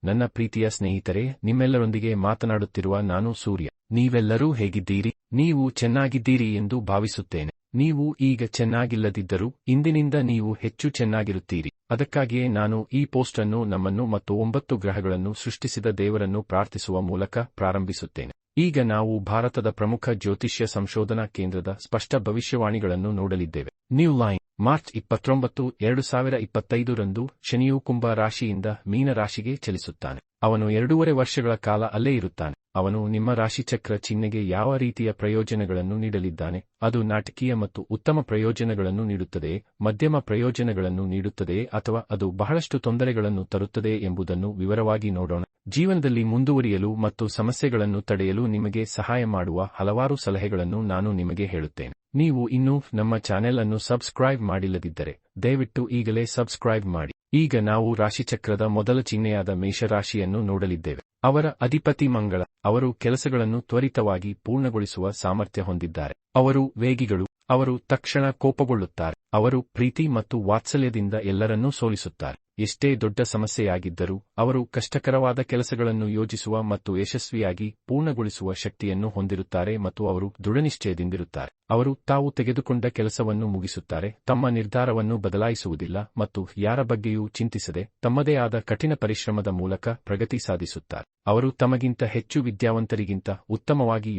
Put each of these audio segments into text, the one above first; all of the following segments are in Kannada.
ನನ್ನ ಪ್ರೀತಿಯ ಸ್ನೇಹಿತರೆ, ನಿಮ್ಮೆಲ್ಲರೊಂದಿಗೆ ಮಾತನಾಡುತ್ತಿರುವ ನಾನು ಸೂರ್ಯ. ನೀವೆಲ್ಲರೂ ಹೇಗಿದ್ದೀರಿ? ನೀವು ಚೆನ್ನಾಗಿದ್ದೀರಿ ಎಂದು ಭಾವಿಸುತ್ತೇನೆ. ನೀವು ಈಗ ಚೆನ್ನಾಗಿಲ್ಲದಿದ್ದರೂ ಇಂದಿನಿಂದ ನೀವು ಹೆಚ್ಚು ಚೆನ್ನಾಗಿರುತ್ತೀರಿ. ಅದಕ್ಕಾಗಿಯೇ ನಾನು ಈ ಪೋಸ್ಟ್ ಅನ್ನು ನಮ್ಮನ್ನು ಮತ್ತು 9 ಗ್ರಹಗಳನ್ನು ಸೃಷ್ಟಿಸಿದ ದೇವರನ್ನು ಪ್ರಾರ್ಥಿಸುವ ಮೂಲಕ ಪ್ರಾರಂಭಿಸುತ್ತೇನೆ. ಈಗ ನಾವು ಭಾರತದ ಪ್ರಮುಖ ಜ್ಯೋತಿಷ್ಯ ಸಂಶೋಧನಾ ಕೇಂದ್ರದ ಸ್ಪಷ್ಟ ಭವಿಷ್ಯವಾಣಿಗಳನ್ನು ನೋಡಲಿದ್ದೇವೆ. New line. ಮಾರ್ಚ್ 29, 2025 ರಂದು ಶನಿಯು ಕುಂಭ ರಾಶಿಯಿಂದ ಮೀನ ರಾಶಿಗೆ ಚಲಿಸುತ್ತಾನೆ. ಅವನು 2.5 ವರ್ಷಗಳ ಕಾಲ ಅಲ್ಲೇ ಇರುತ್ತಾನೆ. ಅವನು ನಿಮ್ಮ ರಾಶಿಚಕ್ರ ಚಿಹ್ನೆಗೆ ಯಾವ ರೀತಿಯ ಪ್ರಯೋಜನಗಳನ್ನು ನೀಡಲಿದ್ದಾನೆ? ಅದು ನಾಟಕೀಯ ಮತ್ತು ಉತ್ತಮ ಪ್ರಯೋಜನಗಳನ್ನು ನೀಡುತ್ತದೆಯೇ, ಮಧ್ಯಮ ಪ್ರಯೋಜನಗಳನ್ನು ನೀಡುತ್ತದೆಯೇ, ಅಥವಾ ಅದು ಬಹಳಷ್ಟು ತೊಂದರೆಗಳನ್ನು ತರುತ್ತದೆಯೇ ಎಂಬುದನ್ನು ವಿವರವಾಗಿ ನೋಡೋಣ. ಜೀವನದಲ್ಲಿ ಮುಂದುವರಿಯಲು ಮತ್ತು ಸಮಸ್ಯೆಗಳನ್ನು ತಡೆಯಲು ನಿಮಗೆ ಸಹಾಯ ಮಾಡುವ ಹಲವಾರು ಸಲಹೆಗಳನ್ನು ನಾನು ನಿಮಗೆ ಹೇಳುತ್ತೇನೆ. ನೀವು ಇನ್ನೂ ನಮ್ಮ ಚಾನೆಲ್ ಅನ್ನು ಸಬ್ಸ್ಕ್ರೈಬ್ ಮಾಡಿಲ್ಲದಿದ್ದರೆ ದಯವಿಟ್ಟು ಈಗಲೇ ಸಬ್ಸ್ಕ್ರೈಬ್ ಮಾಡಿ. ಈಗ ನಾವು ರಾಶಿಚಕ್ರದ ಮೊದಲ ಚಿಹ್ನೆಯಾದ ಮೇಷರಾಶಿಯನ್ನು ನೋಡಲಿದ್ದೇವೆ. ಅವರ ಅಧಿಪತಿ ಮಂಗಳ. ಅವರು ಕೆಲಸಗಳನ್ನು ತ್ವರಿತವಾಗಿ ಪೂರ್ಣಗೊಳಿಸುವ ಸಾಮರ್ಥ್ಯ ಹೊಂದಿದ್ದಾರೆ. ಅವರು ವೇಗಿಗಳು. ಅವರು ತಕ್ಷಣ ಕೋಪಗೊಳ್ಳುತ್ತಾರೆ. ಅವರು ಪ್ರೀತಿ ಮತ್ತು ವಾತ್ಸಲ್ಯದಿಂದ ಎಲ್ಲರನ್ನೂ ಸೋಲಿಸುತ್ತಾರೆ. ಎಷ್ಟೇ ದೊಡ್ಡ ಸಮಸ್ಯೆಯಾಗಿದ್ದರೂ ಅವರು ಕಷ್ಟಕರವಾದ ಕೆಲಸಗಳನ್ನು ಯೋಜಿಸುವ ಮತ್ತು ಯಶಸ್ವಿಯಾಗಿ ಪೂರ್ಣಗೊಳಿಸುವ ಶಕ್ತಿಯನ್ನು ಹೊಂದಿರುತ್ತಾರೆ ಮತ್ತು ಅವರು ದೃಢನಿಶ್ಚಯದಿಂದಿರುತ್ತಾರೆ. ಅವರು ತಾವು ತೆಗೆದುಕೊಂಡ ಕೆಲಸವನ್ನು ಮುಗಿಸುತ್ತಾರೆ, ತಮ್ಮ ನಿರ್ಧಾರವನ್ನು ಬದಲಾಯಿಸುವುದಿಲ್ಲ ಮತ್ತು ಯಾರ ಬಗ್ಗೆಯೂ ಚಿಂತಿಸದೆ ತಮ್ಮದೇ ಆದ ಕಠಿಣ ಪರಿಶ್ರಮದ ಮೂಲಕ ಪ್ರಗತಿ ಸಾಧಿಸುತ್ತಾರೆ. ಅವರು ತಮಗಿಂತ ಹೆಚ್ಚು ವಿದ್ಯಾವಂತರಿಗಿಂತ ಉತ್ತಮವಾಗಿ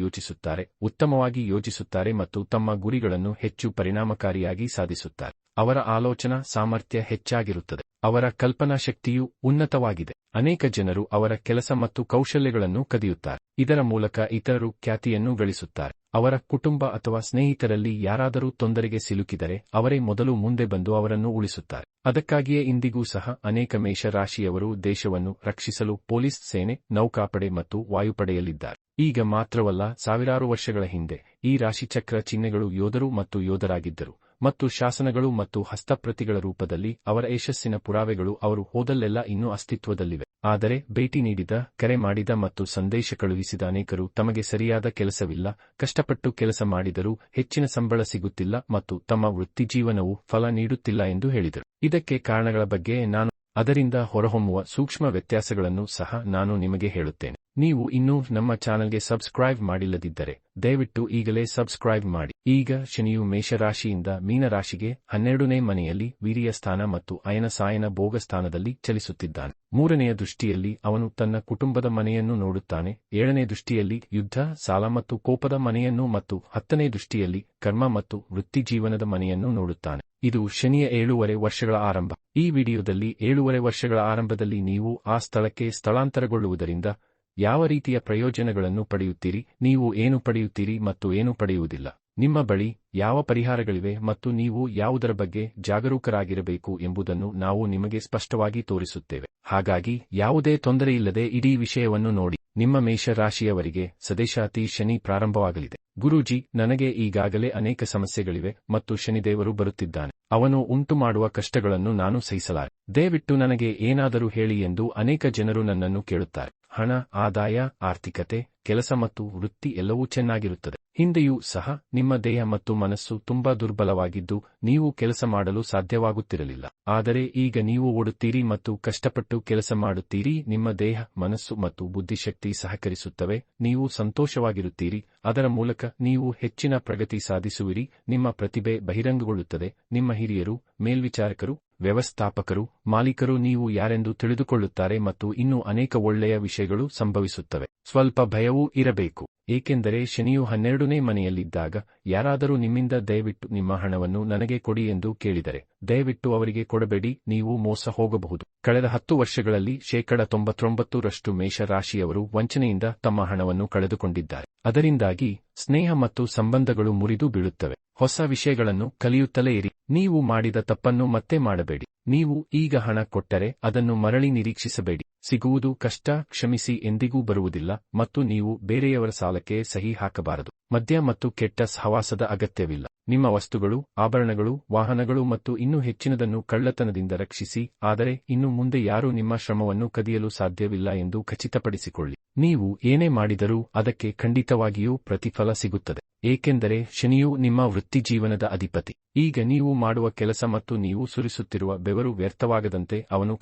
ಯೋಚಿಸುತ್ತಾರೆ ಮತ್ತು ತಮ್ಮ ಗುರಿಗಳನ್ನು ಹೆಚ್ಚು ಪರಿಣಾಮಕಾರಿಯಾಗಿ ಸಾಧಿಸುತ್ತಾರೆ. ಅವರ ಆಲೋಚನಾ ಸಾಮರ್ಥ್ಯ ಹೆಚ್ಚಾಗಿರುತ್ತದೆ. ಅವರ ಕಲ್ಪನಾ ಶಕ್ತಿಯು ಉನ್ನತವಾಗಿದೆ. ಅನೇಕ ಜನರು ಅವರ ಕೆಲಸ ಮತ್ತು ಕೌಶಲ್ಯಗಳನ್ನು ಕದಿಯುತ್ತಾರೆ. ಇದರ ಮೂಲಕ ಇತರರು ಖ್ಯಾತಿಯನ್ನು ಗಳಿಸುತ್ತಾರೆ. ಅವರ ಕುಟುಂಬ ಅಥವಾ ಸ್ನೇಹಿತರಲ್ಲಿ ಯಾರಾದರೂ ತೊಂದರೆಗೆ ಸಿಲುಕಿದರೆ ಅವರೇ ಮೊದಲು ಮುಂದೆ ಬಂದು ಅವರನ್ನು ಉಳಿಸುತ್ತಾರೆ. ಅದಕ್ಕಾಗಿಯೇ ಇಂದಿಗೂ ಸಹ ಅನೇಕ ಮೇಷ ರಾಶಿಯವರು ದೇಶವನ್ನು ರಕ್ಷಿಸಲು ಪೊಲೀಸ್ ಸೇನೆ, ನೌಕಾಪಡೆ ಮತ್ತು ವಾಯುಪಡೆಯಲ್ಲಿದ್ದಾರೆ. ಈಗ ಮಾತ್ರವಲ್ಲ, ಸಾವಿರಾರು ವರ್ಷಗಳ ಹಿಂದೆ ಈ ರಾಶಿಚಕ್ರ ಚಿಹ್ನೆಗಳು ಯೋಧರು ಮತ್ತು ಯೋಧರಾಗಿದ್ದರು ಮತ್ತು ಶಾಸನಗಳು ಮತ್ತು ಹಸ್ತಪ್ರತಿಗಳ ರೂಪದಲ್ಲಿ ಅವರ ಯಶಸ್ಸಿನ ಪುರಾವೆಗಳು ಅವರು ಹೋದಲ್ಲೆಲ್ಲ ಇನ್ನೂ ಅಸ್ತಿತ್ವದಲ್ಲಿವೆ. ಆದರೆ ಭೇಟಿ ನೀಡಿದ, ಕರೆ ಮಾಡಿದ ಮತ್ತು ಸಂದೇಶ ಕಳುಹಿಸಿದ ಅನೇಕರು ತಮಗೆ ಸರಿಯಾದ ಕೆಲಸವಿಲ್ಲ, ಕಷ್ಟಪಟ್ಟು ಕೆಲಸ ಮಾಡಿದರೂ ಹೆಚ್ಚಿನ ಸಂಬಳ ಸಿಗುತ್ತಿಲ್ಲ ಮತ್ತು ತಮ್ಮ ವೃತ್ತಿಜೀವನವು ಫಲ ನೀಡುತ್ತಿಲ್ಲ ಎಂದು ಹೇಳಿದರು. ಇದಕ್ಕೆ ಕಾರಣಗಳ ಬಗ್ಗೆ ನಾನು ಅದರಿಂದ ಹೊರಹೊಮ್ಮುವ ಸೂಕ್ಷ್ಮ ವ್ಯತ್ಯಾಸಗಳನ್ನು ಸಹ ನಾನು ನಿಮಗೆ ಹೇಳುತ್ತೇನೆ. ನೀವು ಇನ್ನೂ ನಮ್ಮ ಚಾನೆಲ್ಗೆ ಸಬ್ಸ್ಕ್ರೈಬ್ ಮಾಡಿಲ್ಲದಿದ್ದರೆ ದಯವಿಟ್ಟು ಈಗಲೇ ಸಬ್ಸ್ಕ್ರೈಬ್ ಮಾಡಿ. ಈಗ ಶನಿಯು ಮೇಷರಾಶಿಯಿಂದ ಮೀನರಾಶಿಗೆ 12ನೇ ಮನೆಯಲ್ಲಿ ವೀರ್ಯ ಸ್ಥಾನ ಮತ್ತು ಅಯನ ಭೋಗ ಸ್ಥಾನದಲ್ಲಿ ಚಲಿಸುತ್ತಿದ್ದಾನೆ. 3ನೆಯ ದೃಷ್ಟಿಯಲ್ಲಿ ಅವನು ತನ್ನ ಕುಟುಂಬದ ಮನೆಯನ್ನು ನೋಡುತ್ತಾನೆ. 7ನೇ ದೃಷ್ಟಿಯಲ್ಲಿ ಯುದ್ಧ, ಸಾಲ ಮತ್ತು ಕೋಪದ ಮನೆಯನ್ನು ಮತ್ತು 10ನೇ ದೃಷ್ಟಿಯಲ್ಲಿ ಕರ್ಮ ಮತ್ತು ವೃತ್ತಿಜೀವನದ ಮನೆಯನ್ನು ನೋಡುತ್ತಾನೆ. ಇದು ಶನಿಯ 7.5 ವರ್ಷಗಳ ಆರಂಭ. ಈ ವಿಡಿಯೋದಲ್ಲಿ 7.5 ವರ್ಷಗಳ ಆರಂಭದಲ್ಲಿ ನೀವು ಆ ಸ್ಥಳಕ್ಕೆ ಸ್ಥಳಾಂತರಗೊಳ್ಳುವುದರಿಂದ ಯಾವ ರೀತಿಯ ಪ್ರಯೋಜನಗಳನ್ನು ಪಡೆಯುತ್ತೀರಿ, ನೀವು ಏನು ಪಡೆಯುತ್ತೀರಿ ಮತ್ತು ಏನು ಪಡೆಯುವುದಿಲ್ಲ, ನಿಮ್ಮ ಬಳಿ ಯಾವ ಪರಿಹಾರಗಳಿವೆ ಮತ್ತು ನೀವು ಯಾವುದರ ಬಗ್ಗೆ ಜಾಗರೂಕರಾಗಿರಬೇಕು ಎಂಬುದನ್ನು ನಾವು ನಿಮಗೆ ಸ್ಪಷ್ಟವಾಗಿ ತೋರಿಸುತ್ತೇವೆ. ಹಾಗಾಗಿ ಯಾವುದೇ ತೊಂದರೆಯಿಲ್ಲದೆ ಇಡೀ ವಿಷಯವನ್ನು ನೋಡಿ. ನಿಮ್ಮ ಮೇಷ ರಾಶಿಯವರಿಗೆ ಸದೇಶಾತಿ ಶನಿ ಪ್ರಾರಂಭವಾಗಲಿದೆ. ಗುರೂಜಿ, ನನಗೆ ಈಗಾಗಲೇ ಅನೇಕ ಸಮಸ್ಯೆಗಳಿವೆ ಮತ್ತು ಶನಿದೇವರು ಬರುತ್ತಿದ್ದಾನೆ. ಅವನು ಉಂಟುಮಾಡುವ ಕಷ್ಟಗಳನ್ನು ನಾನು ಸಹಿಸಲಾರೆ. ದಯವಿಟ್ಟು ನನಗೆ ಏನಾದರೂ ಹೇಳಿ ಎಂದು ಅನೇಕ ಜನರು ನನ್ನನ್ನು ಕೇಳುತ್ತಾರೆ. ಹಣ, ಆದಾಯ, ಆರ್ಥಿಕತೆ, ಕೆಲಸ ಮತ್ತು ವೃತ್ತಿ ಎಲ್ಲವೂ ಚೆನ್ನಾಗಿರುತ್ತದೆ. ಹಿಂದೆಯೂ ಸಹ ನಿಮ್ಮ ದೇಹ ಮತ್ತು ಮನಸ್ಸು ತುಂಬಾ ದುರ್ಬಲವಾಗಿದ್ದು ನೀವು ಕೆಲಸ ಮಾಡಲು ಸಾಧ್ಯವಾಗುತ್ತಿರಲಿಲ್ಲ. ಆದರೆ ಈಗ ನೀವು ಓಡುತ್ತೀರಿ ಮತ್ತು ಕಷ್ಟಪಟ್ಟು ಕೆಲಸ ಮಾಡುತ್ತೀರಿ. ನಿಮ್ಮ ದೇಹ, ಮನಸ್ಸು ಮತ್ತು ಬುದ್ಧಿಶಕ್ತಿ ಸಹಕರಿಸುತ್ತವೆ. ನೀವು ಸಂತೋಷವಾಗಿರುತ್ತೀರಿ. ಅದರ ಮೂಲಕ ನೀವು ಹೆಚ್ಚಿನ ಪ್ರಗತಿ ಸಾಧಿಸುವಿರಿ. ನಿಮ್ಮ ಪ್ರತಿಭೆ ಬಹಿರಂಗಗೊಳ್ಳುತ್ತದೆ. ನಿಮ್ಮ ಹಿರಿಯರು, ಮೇಲ್ವಿಚಾರಕರು, ವ್ಯವಸ್ಥಾಪಕರು, ಮಾಲೀಕರು ನೀವು ಯಾರೆಂದು ತಿಳಿದುಕೊಳ್ಳುತ್ತಾರೆ ಮತ್ತು ಇನ್ನೂ ಅನೇಕ ಒಳ್ಳೆಯ ವಿಷಯಗಳು ಸಂಭವಿಸುತ್ತವೆ. ಸ್ವಲ್ಪ ಭಯವೂ ಇರಬೇಕು, ಏಕೆಂದರೆ ಶನಿಯು 12ನೇ ಮನೆಯಲ್ಲಿದ್ದಾಗ ಯಾರಾದರೂ ನಿಮ್ಮಿಂದ ದಯವಿಟ್ಟು ನಿಮ್ಮ ಹಣವನ್ನು ನನಗೆ ಕೊಡಿ ಎಂದು ಕೇಳಿದರೆ ದಯವಿಟ್ಟು ಅವರಿಗೆ ಕೊಡಬೇಡಿ, ನೀವು ಮೋಸ ಹೋಗಬಹುದು. ಕಳೆದ 10 ವರ್ಷಗಳಲ್ಲಿ 99% ಮೇಷ ರಾಶಿಯವರು ವಂಚನೆಯಿಂದ ತಮ್ಮ ಹಣವನ್ನು ಕಳೆದುಕೊಂಡಿದ್ದಾರೆ. ಅದರಿಂದಾಗಿ ಸ್ನೇಹ ಮತ್ತು ಸಂಬಂಧಗಳು ಮುರಿದು ಬೀಳುತ್ತವೆ. ಹೊಸ ವಿಷಯಗಳನ್ನು ಕಲಿಯುತ್ತಲೇ ಇರಿ. ನೀವು ಮಾಡಿದ ತಪ್ಪನ್ನು ಮತ್ತೆ ಮಾಡಬೇಡಿ. ನೀವು ಈಗ ಹಣ ಕೊಟ್ಟರೆ ಅದನ್ನು ಮರಳಿ ನಿರೀಕ್ಷಿಸಬೇಡಿ. ಸಿಗುವುದು ಕಷ್ಟ, ಕ್ಷಮಿಸಿ ಎಂದಿಗೂ ಬರುವುದಿಲ್ಲ ಮತ್ತು ನೀವು ಬೇರೆಯವರ ಸಾಲಕ್ಕೆ ಸಹಿ ಹಾಕಬಾರದು. ಮದ್ಯ ಮತ್ತು ಕೆಟ್ಟ ಸಹವಾಸದ ಅಗತ್ಯವಿಲ್ಲ. ನಿಮ್ಮ ವಸ್ತುಗಳು, ಆಭರಣಗಳು, ವಾಹನಗಳು ಮತ್ತು ಇನ್ನೂ ಹೆಚ್ಚಿನದನ್ನು ಕಳ್ಳತನದಿಂದ ರಕ್ಷಿಸಿ, ಆದರೆ ಇನ್ನು ಮುಂದೆ ಯಾರೂ ನಿಮ್ಮ ಶ್ರಮವನ್ನು ಕದಿಯಲು ಸಾಧ್ಯವಿಲ್ಲ ಎಂದು ಖಚಿತಪಡಿಸಿಕೊಳ್ಳಿ. ನೀವು ಏನೇ ಮಾಡಿದರೂ ಅದಕ್ಕೆ ಖಂಡಿತವಾಗಿಯೂ ಪ್ರತಿಫಲ ಸಿಗುತ್ತದೆ, ಏಕೆಂದರೆ ಶನಿಯು ನಿಮ್ಮ ವೃತ್ತಿಜೀವನದ ಅಧಿಪತಿ. ಈಗ ನೀವು ಮಾಡುವ ಕೆಲಸ ಮತ್ತು ನೀವು ಸುರಿಸುತ್ತಿರುವ ಬೆವರು ವ್ಯರ್ಥವಾಗದಂತೆ ಅವನು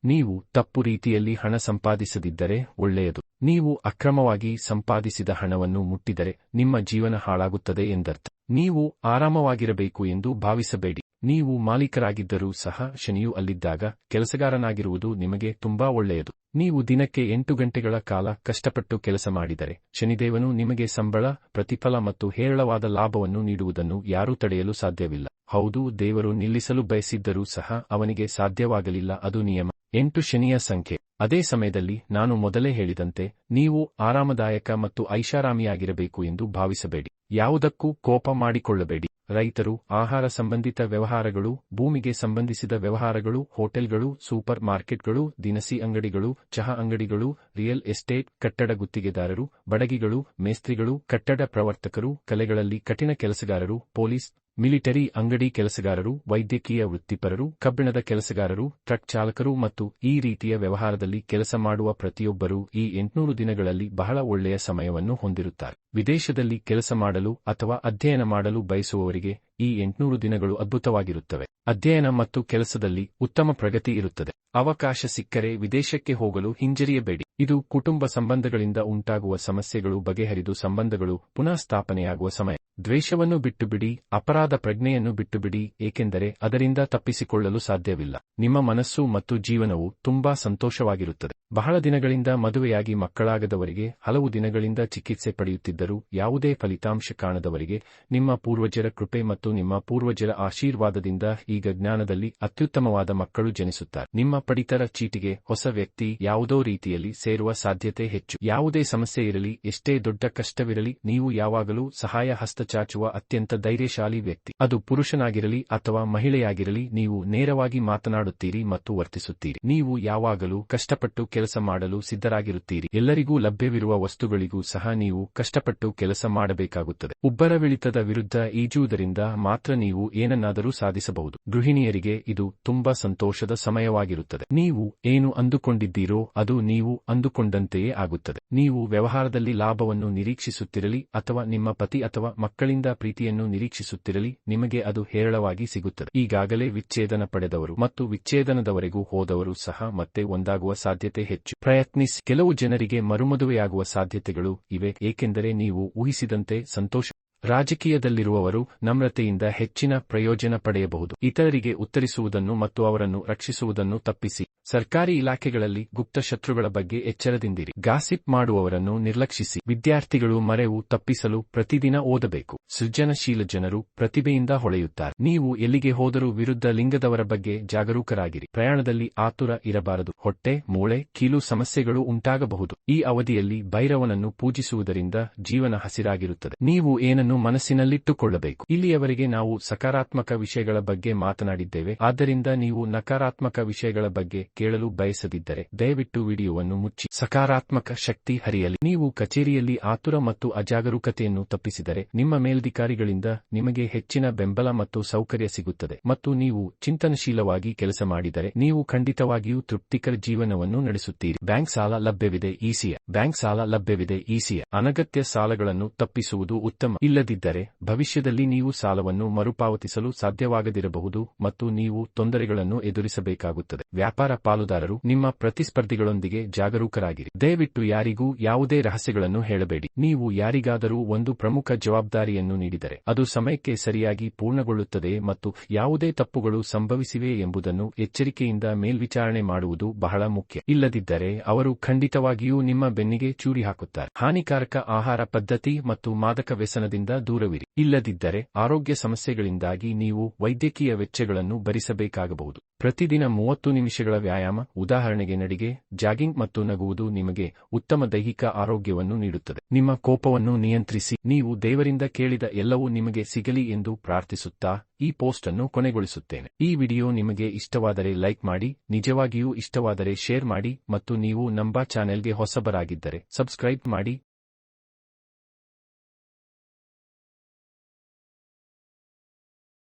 ನೀವು ತಪ್ಪು ರೀತಿಯಲ್ಲಿ ಹಣ ಸಂಪಾದಿಸದಿದ್ದರೆ ಒಳ್ಳೆಯದು. ನೀವು ಅಕ್ರಮವಾಗಿ ಸಂಪಾದಿಸಿದ ಹಣವನ್ನು ಮುಟ್ಟಿದರೆ ನಿಮ್ಮ ಜೀವನ ಹಾಳಾಗುತ್ತದೆ ಎಂದರ್ಥ. ನೀವು ಆರಾಮವಾಗಿರಬೇಕು ಎಂದು ಭಾವಿಸಬೇಡಿ. ನೀವು ಮಾಲೀಕರಾಗಿದ್ದರೂ ಸಹ ಶನಿಯು ಅಲ್ಲಿದ್ದಾಗ ಕೆಲಸಗಾರನಾಗಿರುವುದು ನಿಮಗೆ ತುಂಬಾ ಒಳ್ಳೆಯದು. ನೀವು ದಿನಕ್ಕೆ 8 ಗಂಟೆಗಳ ಕಾಲ ಕಷ್ಟಪಟ್ಟು ಕೆಲಸ ಮಾಡಿದರೆ ಶನಿದೇವನು ನಿಮಗೆ ಸಂಬಳ, ಪ್ರತಿಫಲ ಮತ್ತು ಹೇರಳವಾದ ಲಾಭವನ್ನು ನೀಡುವುದನ್ನು ಯಾರೂ ತಡೆಯಲು ಸಾಧ್ಯವಿಲ್ಲ. ಹೌದು, ದೇವರು ನಿಲ್ಲಿಸಲು ಬಯಸಿದ್ದರೂ ಸಹ ಅವನಿಗೆ ಸಾಧ್ಯವಾಗಲಿಲ್ಲ, ಅದು ನಿಯಮ. 8 ಶನಿಯ ಸಂಖ್ಯೆ. ಅದೇ ಸಮಯದಲ್ಲಿ ನಾನು ಮೊದಲೇ ಹೇಳಿದಂತೆ ನೀವು ಆರಾಮದಾಯಕ ಮತ್ತು ಐಷಾರಾಮಿಯಾಗಿರಬೇಕು ಎಂದು ಭಾವಿಸಬೇಡಿ. ಯಾವುದಕ್ಕೂ ಕೋಪ ಮಾಡಿಕೊಳ್ಳಬೇಡಿ. ರೈತರು, ಆಹಾರ ಸಂಬಂಧಿತ ವ್ಯವಹಾರಗಳು, ಭೂಮಿಗೆ ಸಂಬಂಧಿಸಿದ ವ್ಯವಹಾರಗಳು, ಹೋಟೆಲ್ಗಳು, ಸೂಪರ್ ಮಾರ್ಕೆಟ್ಗಳು, ದಿನಸಿ ಅಂಗಡಿಗಳು, ಚಹಾ ಅಂಗಡಿಗಳು, ರಿಯಲ್ ಎಸ್ಟೇಟ್, ಕಟ್ಟಡ ಗುತ್ತಿಗೆದಾರರು, ಬಡಗಿಗಳು, ಮೇಸ್ತ್ರಿಗಳು, ಕಟ್ಟಡ ಪ್ರವರ್ತಕರು, ಕಲೆಗಳಲ್ಲಿ ಕಠಿಣ ಕೆಲಸಗಾರರು, ಪೊಲೀಸ್, ಮಿಲಿಟರಿ, ಅಂಗಡಿ ಕೆಲಸಗಾರರು, ವೈದ್ಯಕೀಯ ವೃತ್ತಿಪರರು, ಕಬ್ಬಿಣದ ಕೆಲಸಗಾರರು, ಟ್ರಕ್ ಚಾಲಕರು ಮತ್ತು ಈ ರೀತಿಯ ವ್ಯವಹಾರದಲ್ಲಿ ಕೆಲಸ ಮಾಡುವ ಪ್ರತಿಯೊಬ್ಬರೂ ಈ 800 ದಿನಗಳಲ್ಲಿ ಬಹಳ ಒಳ್ಳೆಯ ಸಮಯವನ್ನು ಹೊಂದಿರುತ್ತಾರೆ. ವಿದೇಶದಲ್ಲಿ ಕೆಲಸ ಮಾಡಲು ಅಥವಾ ಅಧ್ಯಯನ ಮಾಡಲು ಬಯಸುವವರಿಗೆ ಈ 800 ದಿನಗಳು ಅದ್ಭುತವಾಗಿರುತ್ತವೆ. ಅಧ್ಯಯನ ಮತ್ತು ಕೆಲಸದಲ್ಲಿ ಉತ್ತಮ ಪ್ರಗತಿ ಇರುತ್ತದೆ. ಅವಕಾಶ ಸಿಕ್ಕರೆ ವಿದೇಶಕ್ಕೆ ಹೋಗಲು ಹಿಂಜರಿಯಬೇಡಿ. ಇದು ಕುಟುಂಬ ಸಂಬಂಧಗಳಿಂದ ಉಂಟಾಗುವ ಸಮಸ್ಯೆಗಳು ಬಗೆಹರಿದು ಸಂಬಂಧಗಳು ಪುನಃ ಸ್ಥಾಪನೆಯಾಗುವ ಸಮಯ. ದ್ವೇಷವನ್ನು ಬಿಟ್ಟುಬಿಡಿ, ಅಪರಾಧ ಪ್ರಜ್ಞೆಯನ್ನು ಬಿಟ್ಟುಬಿಡಿ, ಏಕೆಂದರೆ ಅದರಿಂದ ತಪ್ಪಿಸಿಕೊಳ್ಳಲು ಸಾಧ್ಯವಿಲ್ಲ. ನಿಮ್ಮ ಮನಸ್ಸು ಮತ್ತು ಜೀವನವು ತುಂಬಾ ಸಂತೋಷವಾಗಿರುತ್ತದೆ. ಬಹಳ ದಿನಗಳಿಂದ ಮದುವೆಯಾಗಿ ಮಕ್ಕಳಾಗದವರಿಗೆ, ಹಲವು ದಿನಗಳಿಂದ ಚಿಕಿತ್ಸೆ ಪಡೆಯುತ್ತಿದ್ದರೂ ಯಾವುದೇ ಫಲಿತಾಂಶ ಕಾಣದವರಿಗೆ, ನಿಮ್ಮ ಪೂರ್ವಜರ ಕೃಪೆ ಮತ್ತು ನಿಮ್ಮ ಪೂರ್ವಜರ ಆಶೀರ್ವಾದದಿಂದ ಈಗ ಜ್ಞಾನದಲ್ಲಿ ಅತ್ಯುತ್ತಮವಾದ ಮಕ್ಕಳು ಜನಿಸುತ್ತಾರೆ. ನಿಮ್ಮ ಪಡಿತರ ಚೀಟಿಗೆ ಹೊಸ ವ್ಯಕ್ತಿ ಯಾವುದೋ ರೀತಿಯಲ್ಲಿ ಸೇರುವ ಸಾಧ್ಯತೆ ಹೆಚ್ಚು. ಯಾವುದೇ ಸಮಸ್ಯೆ ಇರಲಿ, ಎಷ್ಟೇ ದೊಡ್ಡ ಕಷ್ಟವಿರಲಿ, ನೀವು ಯಾವಾಗಲೂ ಸಹಾಯ ಹಸ್ತ ಚಾಚುವ ಅತ್ಯಂತ ಧೈರ್ಯಶಾಲಿ ವ್ಯಕ್ತಿ. ಅದು ಪುರುಷನಾಗಿರಲಿ ಅಥವಾ ಮಹಿಳೆಯಾಗಿರಲಿ, ನೀವು ನೇರವಾಗಿ ಮಾತನಾಡುತ್ತೀರಿ ಮತ್ತು ವರ್ತಿಸುತ್ತೀರಿ. ನೀವು ಯಾವಾಗಲೂ ಕಷ್ಟಪಟ್ಟು ಕೆಲಸ ಮಾಡಲು ಸಿದ್ಧರಾಗಿರುತ್ತೀರಿ. ಎಲ್ಲರಿಗೂ ಲಭ್ಯವಿರುವ ವಸ್ತುಗಳಿಗೂ ಸಹ ನೀವು ಕಷ್ಟಪಟ್ಟು ಕೆಲಸ ಮಾಡಬೇಕಾಗುತ್ತದೆ. ಉಬ್ಬರವಿಳಿತದ ವಿರುದ್ಧ ಈಜುವುದರಿಂದ ಮಾತ್ರ ನೀವು ಏನನ್ನಾದರೂ ಸಾಧಿಸಬಹುದು. ಗೃಹಿಣಿಯರಿಗೆ ಇದು ತುಂಬಾ ಸಂತೋಷದ ಸಮಯವಾಗಿರುತ್ತದೆ. ನೀವು ಏನು ಅಂದುಕೊಂಡಿದ್ದೀರೋ ಅದು ನೀವು ಅಂದುಕೊಂಡಂತೆಯೇ ಆಗುತ್ತದೆ. ನೀವು ವ್ಯವಹಾರದಲ್ಲಿ ಲಾಭವನ್ನು ನಿರೀಕ್ಷಿಸುತ್ತಿರಲಿ ಅಥವಾ ನಿಮ್ಮ ಪತಿ ಅಥವಾ ಮಕ್ಕಳಿಂದ ಪ್ರೀತಿಯನ್ನು ನಿರೀಕ್ಷಿಸುತ್ತಿರಲಿ, ನಿಮಗೆ ಅದು ಹೇರಳವಾಗಿ ಸಿಗುತ್ತದೆ. ಈಗಾಗಲೇ ವಿಚ್ಛೇದನ ಪಡೆದವರು ಮತ್ತು ವಿಚ್ಛೇದನದವರೆಗೂ ಹೋದವರು ಸಹ ಮತ್ತೆ ಒಂದಾಗುವ ಸಾಧ್ಯತೆ ಹೆಚ್ಚು. ಪ್ರಯತ್ನಿಸಿ. ಕೆಲವು ಜನರಿಗೆ ಮರುಮದುವೆಯಾಗುವ ಸಾಧ್ಯತೆಗಳು ಇವೆ, ಏಕೆಂದರೆ ನೀವು ಊಹಿಸಿದಂತೆ ಸಂತೋಷ. ರಾಜಕೀಯದಲ್ಲಿರುವವರು ನಮ್ರತೆಯಿಂದ ಹೆಚ್ಚಿನ ಪ್ರಯೋಜನ ಪಡೆಯಬಹುದು. ಇತರರಿಗೆ ಉತ್ತರಿಸುವುದನ್ನು ಮತ್ತು ಅವರನ್ನು ರಕ್ಷಿಸುವುದನ್ನು ತಪ್ಪಿಸಿ. ಸರ್ಕಾರಿ ಇಲಾಖೆಗಳಲ್ಲಿ ಗುಪ್ತ ಶತ್ರುಗಳ ಬಗ್ಗೆ ಎಚ್ಚರದಿಂದಿರಿ. ಗಾಸಿಪ್ ಮಾಡುವವರನ್ನು ನಿರ್ಲಕ್ಷಿಸಿ. ವಿದ್ಯಾರ್ಥಿಗಳು ಮರೆವು ತಪ್ಪಿಸಲು ಪ್ರತಿದಿನ ಓದಬೇಕು. ಸೃಜನಶೀಲ ಜನರು ಪ್ರತಿಭೆಯಿಂದ ಹೊಳೆಯುತ್ತಾರೆ. ನೀವು ಎಲ್ಲಿಗೆ ಹೋದರೂ ವಿರುದ್ಧ ಲಿಂಗದವರ ಬಗ್ಗೆ ಜಾಗರೂಕರಾಗಿರಿ. ಪ್ರಯಾಣದಲ್ಲಿ ಆತುರ ಇರಬಾರದು. ಹೊಟ್ಟೆ, ಮೂಳೆ, ಕೀಲು ಸಮಸ್ಯೆಗಳು ಉಂಟಾಗಬಹುದು. ಈ ಅವಧಿಯಲ್ಲಿ ಭೈರವನನ್ನು ಪೂಜಿಸುವುದರಿಂದ ಜೀವನ ಹಸಿರಾಗಿರುತ್ತದೆ. ನೀವು ಏನನ್ನು ಮನಸ್ಸಿನಲ್ಲಿಟ್ಟುಕೊಳ್ಳಬೇಕು. ಇಲ್ಲಿಯವರೆಗೆ ನಾವು ಸಕಾರಾತ್ಮಕ ವಿಷಯಗಳ ಬಗ್ಗೆ ಮಾತನಾಡಿದ್ದೇವೆ. ಆದ್ದರಿಂದ ನೀವು ನಕಾರಾತ್ಮಕ ವಿಷಯಗಳ ಬಗ್ಗೆ ಕೇಳಲು ಬಯಸದಿದ್ದರೆ ದಯವಿಟ್ಟು ವಿಡಿಯೋವನ್ನು ಮುಚ್ಚಿ. ಸಕಾರಾತ್ಮಕ ಶಕ್ತಿ ಹರಿಯಲಿ. ನೀವು ಕಚೇರಿಯಲ್ಲಿ ಆತುರ ಮತ್ತು ಅಜಾಗರೂಕತೆಯನ್ನು ತಪ್ಪಿಸಿದರೆ ನಿಮ್ಮ ಮೇಲ್ಧಿಕಾರಿಗಳಿಂದ ನಿಮಗೆ ಹೆಚ್ಚಿನ ಬೆಂಬಲ ಮತ್ತು ಸೌಕರ್ಯ ಸಿಗುತ್ತದೆ ಮತ್ತು ನೀವು ಚಿಂತನಶೀಲವಾಗಿ ಕೆಲಸ ಮಾಡಿದರೆ ನೀವು ಖಂಡಿತವಾಗಿಯೂ ತೃಪ್ತಿಕರ ಜೀವನವನ್ನು ನಡೆಸುತ್ತೀರಿ. ಬ್ಯಾಂಕ್ ಸಾಲ ಲಭ್ಯವಿದೆ, ಈಸಿಯ. ಬ್ಯಾಂಕ್ ಸಾಲ ಲಭ್ಯವಿದೆ, ಈಸಿಯ. ಅನಗತ್ಯ ಸಾಲಗಳನ್ನು ತಪ್ಪಿಸುವುದು ಉತ್ತಮ. ಇಲ್ಲದಿದ್ದರೆ ಭವಿಷ್ಯದಲ್ಲಿ ನೀವು ಸಾಲವನ್ನು ಮರುಪಾವತಿಸಲು ಸಾಧ್ಯವಾಗದಿರಬಹುದು ಮತ್ತು ನೀವು ತೊಂದರೆಗಳನ್ನು ಎದುರಿಸಬೇಕಾಗುತ್ತದೆ. ವ್ಯಾಪಾರ ಪಾಲುದಾರರು, ನಿಮ್ಮ ಪ್ರತಿಸ್ಪರ್ಧಿಗಳೊಂದಿಗೆ ಜಾಗರೂಕರಾಗಿರಿ. ದಯವಿಟ್ಟು ಯಾರಿಗೂ ಯಾವುದೇ ರಹಸ್ಯಗಳನ್ನು ಹೇಳಬೇಡಿ. ನೀವು ಯಾರಿಗಾದರೂ ಒಂದು ಪ್ರಮುಖ ಜವಾಬ್ದಾರಿಯನ್ನು ನೀಡಿದರೆ ಅದು ಸಮಯಕ್ಕೆ ಸರಿಯಾಗಿ ಪೂರ್ಣಗೊಳ್ಳುತ್ತದೆ ಮತ್ತು ಯಾವುದೇ ತಪ್ಪುಗಳು ಸಂಭವಿಸಿವೆ ಎಂಬುದನ್ನು ಎಚ್ಚರಿಕೆಯಿಂದ ಮೇಲ್ವಿಚಾರಣೆ ಮಾಡುವುದು ಬಹಳ ಮುಖ್ಯ. ಇಲ್ಲದಿದ್ದರೆ ಅವರು ಖಂಡಿತವಾಗಿಯೂ ನಿಮ್ಮ ಬೆನ್ನಿಗೆ ಚೂರಿ ಹಾಕುತ್ತಾರೆ. ಹಾನಿಕಾರಕ ಆಹಾರ ಪದ್ಧತಿ ಮತ್ತು ಮಾದಕ ವ್ಯಸನದಿಂದ ದೂರವಿರಿ. ಇಲ್ಲದಿದ್ದರೆ ಆರೋಗ್ಯ ಸಮಸ್ಯೆಗಳಿಂದಾಗಿ ನೀವು ವೈದ್ಯಕೀಯ ವೆಚ್ಚಗಳನ್ನು ಭರಿಸಬೇಕಾಗಬಹುದು. ಪ್ರತಿದಿನ 30 ನಿಮಿಷಗಳ ವ್ಯಾಯಾಮ, ಉದಾಹರಣೆಗೆ ನಡಿಗೆ, ಜಾಗಿಂಗ್ ಮತ್ತು ನಗುವುದು ನಿಮಗೆ ಉತ್ತಮ ದೈಹಿಕ ಆರೋಗ್ಯವನ್ನು ನೀಡುತ್ತದೆ. ನಿಮ್ಮ ಕೋಪವನ್ನು ನಿಯಂತ್ರಿಸಿ. ನೀವು ದೇವರಿಂದ ಕೇಳಿದ ಎಲ್ಲವೂ ನಿಮಗೆ ಸಿಗಲಿ ಎಂದು ಪ್ರಾರ್ಥಿಸುತ್ತಾ ಈ ಪೋಸ್ಟ್ ಅನ್ನು ಕೊನೆಗೊಳಿಸುತ್ತೇನೆ. ಈ ವಿಡಿಯೋ ನಿಮಗೆ ಇಷ್ಟವಾದರೆ ಲೈಕ್ ಮಾಡಿ, ನಿಜವಾಗಿಯೂ ಇಷ್ಟವಾದರೆ ಶೇರ್ ಮಾಡಿ ಮತ್ತು ನೀವು ನಮ್ಮ ಚಾನೆಲ್ಗೆ ಹೊಸಬರಾಗಿದ್ದರೆ ಸಬ್ಸ್ಕ್ರೈಬ್ ಮಾಡಿ.